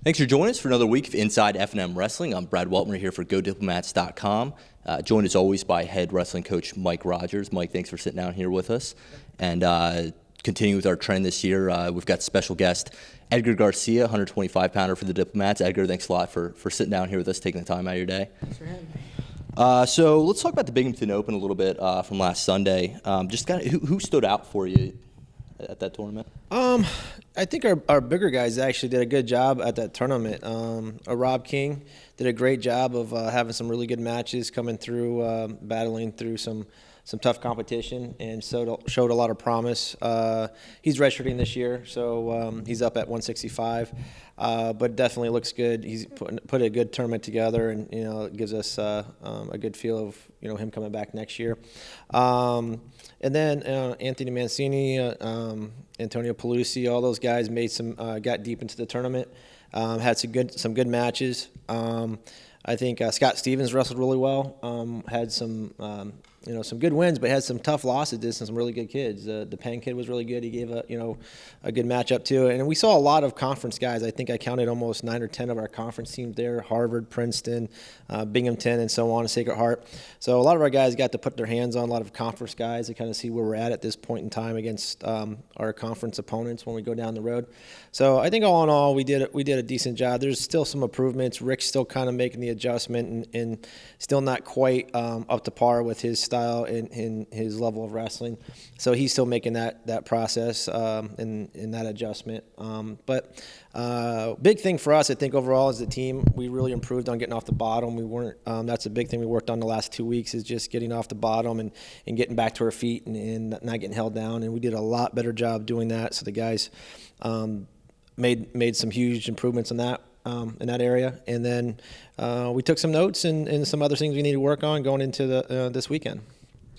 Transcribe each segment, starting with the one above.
Thanks for joining us for another week of Inside F&M Wrestling. I'm Brad Weltmer here for GoDiplomats.com. Joined as always by head wrestling coach Mike Rogers. Mike, thanks for sitting down here with us. And continuing with our trend this year, we've got special guest Edgar Garcia, 125-pounder for the Diplomats. Edgar, thanks a lot for sitting down here with us, taking the time out of your day. Thanks for having me. So let's talk about the Binghamton Open a little bit from last Sunday. Just kind of who stood out for you at that tournament? I think our bigger guys actually did a good job at that tournament. Rob King did a great job of having some really good matches, coming through, battling through some tough competition, and showed a lot of promise. He's redshirting this year, so he's up at 165, but definitely looks good. He's put a good tournament together, and it gives us a good feel of him coming back next year. And then Anthony Mancini, Antonio Pelusi, all those guys made got deep into the tournament, had some good matches. I think Scott Stevens wrestled really well. Had some good wins, but had some tough losses. Did some really good kids. The Penn kid was really good. He gave a good matchup too. And we saw a lot of conference guys. I think I counted almost 9 or 10 of our conference teams there: Harvard, Princeton, Binghamton, and so on, Sacred Heart. So a lot of our guys got to put their hands on a lot of conference guys to kind of see where we're at this point in time against our conference opponents when we go down the road. So I think all in all, we did a decent job. There's still some improvements. Rick's still kind of making the adjustment and still not quite up to par with his style and his level of wrestling. So he's still making that process and that adjustment. But big thing for us, I think, overall as a team, we really improved on getting off the bottom. We weren't. That's a big thing we worked on the last 2 weeks, is just getting off the bottom and getting back to our feet and not getting held down. And we did a lot better job doing that. So the guys made some huge improvements in that area. And then we took some notes and some other things we need to work on going into this weekend.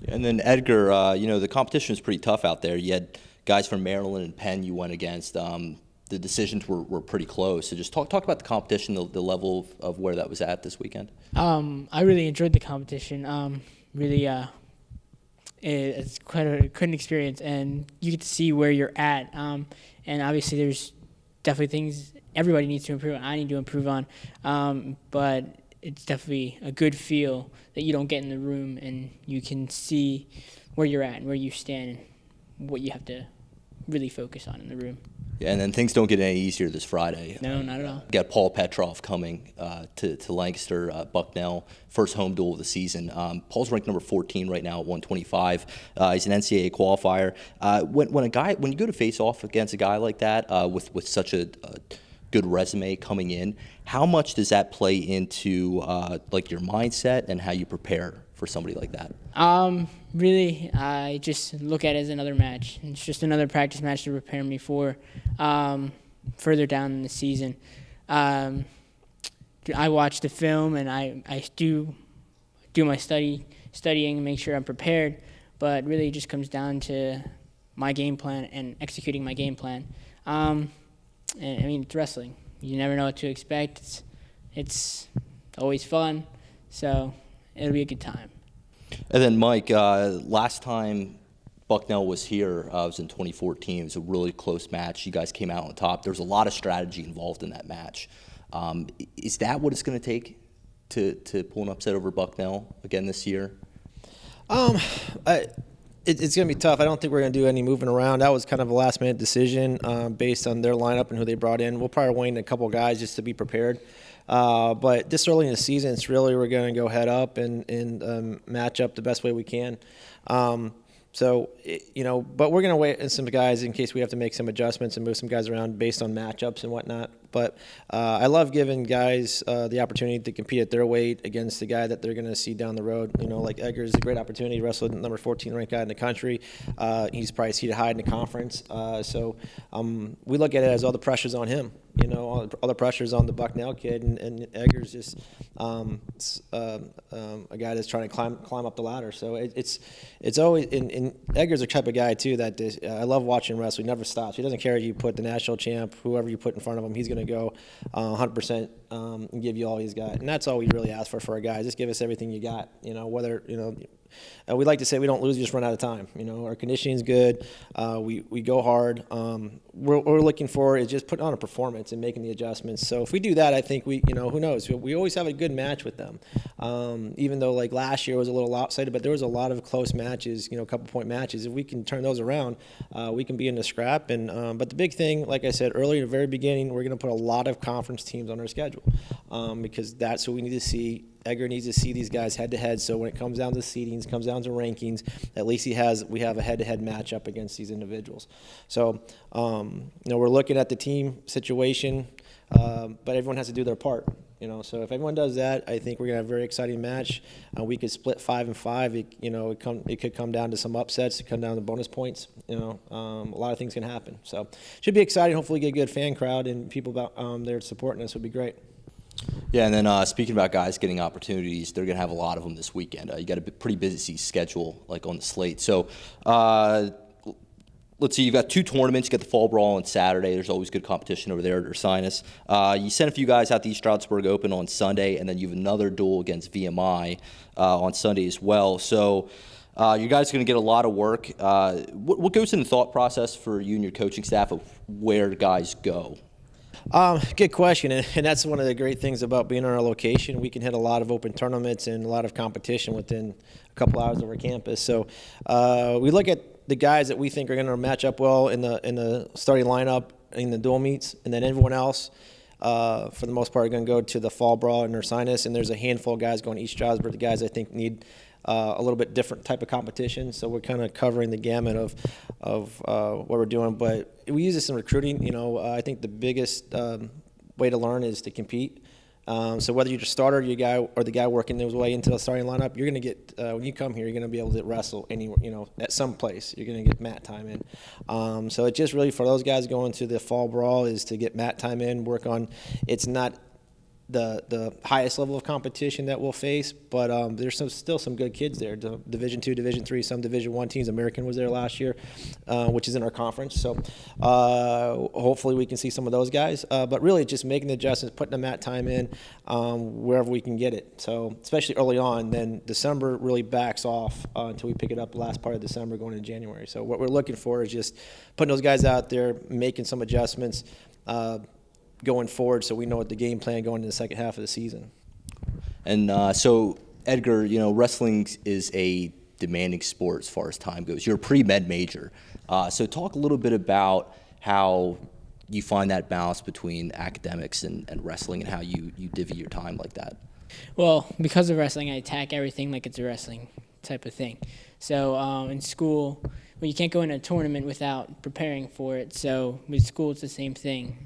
And then Edgar, the competition was pretty tough out there. You had guys from Maryland and Penn you went against. The decisions were pretty close. So just talk about the competition, the level of where that was at this weekend. I really enjoyed the competition. It's quite an experience, and you get to see where you're at. And obviously there's definitely things everybody needs to improve on. I need to improve on. But it's definitely a good feel that you don't get in the room and you can see where you're at and where you stand and what you have to really focus on in the room. Yeah, and then things don't get any easier this Friday. No, not at all. You got Paul Petrov coming to Lancaster, Bucknell, first home duel of the season. Paul's ranked number 14 right now at 125. He's an NCAA qualifier. When you go to face off against a guy like that with such a good resume coming in, how much does that play into your mindset and how you prepare for somebody like that? Really, I just look at it as another match. It's just another practice match to prepare me for further down in the season. I watch the film and I do my studying and make sure I'm prepared, but really it just comes down to my game plan and executing my game plan. And I mean, it's wrestling. You never know what to expect. It's always fun, so it'll be a good time. And then, Mike, last time Bucknell was here was in 2014. It was a really close match. You guys came out on top. There was a lot of strategy involved in that match. Is that what it's going to take to pull an upset over Bucknell again this year? It's going to be tough. I don't think we're going to do any moving around. That was kind of a last-minute decision based on their lineup and who they brought in. We'll probably wait a couple of guys just to be prepared. But this early in the season, it's really we're going to go head up and match up the best way we can. But we're going to wait on some guys in case we have to make some adjustments and move some guys around based on matchups and whatnot. But I love giving guys the opportunity to compete at their weight against the guy that they're going to see down the road. Like Edgar's a great opportunity. He wrestled number 14 ranked guy in the country. He's probably seated high in the conference. So we look at it as all the pressure's on him. All the pressure's on the Bucknell kid, and Edgar's just a guy that's trying to climb up the ladder. So it's always and Edgar's a type of guy too that I love watching wrestle. He never stops. He doesn't care if you put the national champ, whoever you put in front of him. He's going to go 100% and give you all he's got, and that's all we really ask for our guys. Just give us everything you got. Whether we like to say we don't lose, we just run out of time. Our conditioning's good. We go hard. What we're looking for is just putting on a performance and making the adjustments. So if we do that, I think who knows? We always have a good match with them. Even though like last year was a little lopsided, but there was a lot of close matches, a couple point matches. If we can turn those around, we can be in the scrap. And but the big thing, like I said earlier, at the very beginning, we're going to put a lot of conference teams on our schedule because that's what we need to see. Edgar needs to see these guys head-to-head, so when it comes down to seedings, comes down to rankings, at least we have a head-to-head matchup against these individuals. So, we're looking at the team situation, but everyone has to do their part. So if everyone does that, I think we're gonna have a very exciting match. We could split 5-5. It could come down to some upsets. It could come down to bonus points. A lot of things can happen. So should be exciting. Hopefully, get a good fan crowd and people there supporting us would be great. Yeah, and then speaking about guys getting opportunities, they're going to have a lot of them this weekend. You got a pretty busy schedule, like on the slate. So let's see, you've got 2 tournaments. You got the Fall Brawl on Saturday. There's always good competition over there at Ursinus. You sent a few guys out to the East Stroudsburg Open on Sunday, and then you have another duel against VMI on Sunday as well. So you guys are going to get a lot of work. What goes in the thought process for you and your coaching staff of where guys go? Good question, and that's one of the great things about being on our location. We can hit a lot of open tournaments and a lot of competition within a couple hours of our campus. So we look at the guys that we think are going to match up well in the starting lineup in the dual meets, and then everyone else, for the most part, are going to go to the Fall Brawl and Ursinus. And there's a handful of guys going to East Stroudsburg. The guys I think need a little bit different type of competition, so we're kind of covering the gamut of what we're doing. But we use this in recruiting. I think the biggest way to learn is to compete. So whether you're the starter, or the guy working his way into the starting lineup, you're going to get when you come here, you're going to be able to wrestle anywhere. At some place, you're going to get mat time in. So it's just really for those guys going to the Fall Brawl is to get mat time in, work on. It's not the highest level of competition that we'll face, but there's still some good kids there. Division II, Division III, some Division I teams. American was there last year, which is in our conference. So hopefully we can see some of those guys. But really just making the adjustments, putting the mat time in wherever we can get it. So especially early on, then December really backs off until we pick it up the last part of December going into January. So what we're looking for is just putting those guys out there, making some adjustments, going forward, so we know what the game plan going into the second half of the season. And so, Edgar, wrestling is a demanding sport as far as time goes. You're a pre-med major. So talk a little bit about how you find that balance between academics and wrestling and how you divvy your time like that. Well, because of wrestling, I attack everything like it's a wrestling type of thing. So in school, you can't go in a tournament without preparing for it. So with school, it's the same thing.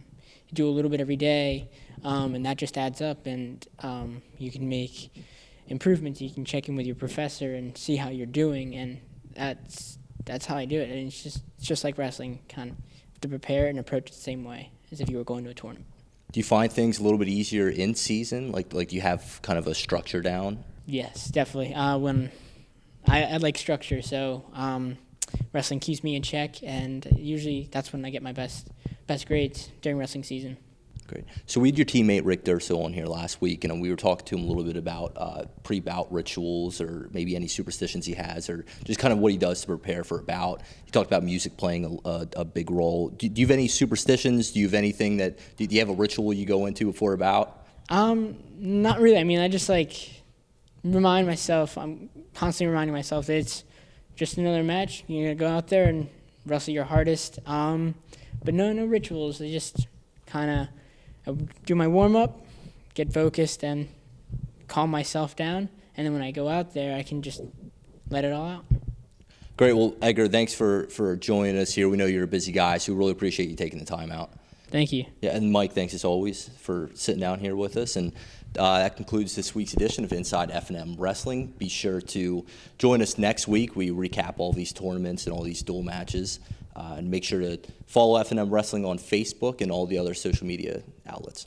Do a little bit every day, and that just adds up, and you can make improvements. You can check in with your professor and see how you're doing, and that's how I do it. And it's just like wrestling, kind of have to prepare and approach it the same way as if you were going to a tournament. Do you find things a little bit easier in season? Like you have kind of a structure down? Yes, definitely. When I like structure, so wrestling keeps me in check, and usually that's when I get my best grades during wrestling season. Great. So we had your teammate Rick Durso on here last week, and we were talking to him a little bit about pre-bout rituals or maybe any superstitions he has or just kind of what he does to prepare for a bout. He talked about music playing a big role. Do you have any superstitions? Do you have anything do you have a ritual you go into before a bout? Not really. I mean, I just remind myself, I'm constantly reminding myself that it's just another match. You're going to go out there and wrestle your hardest. But no rituals. I just kind of do my warm-up, get focused, and calm myself down. And then when I go out there, I can just let it all out. Great. Well, Edgar, thanks for joining us here. We know you're a busy guy, so we really appreciate you taking the time out. Thank you. Yeah, and Mike, thanks as always for sitting down here with us. And that concludes this week's edition of Inside F&M Wrestling. Be sure to join us next week. We recap all these tournaments and all these dual matches. And make sure to follow F&M Wrestling on Facebook and all the other social media outlets.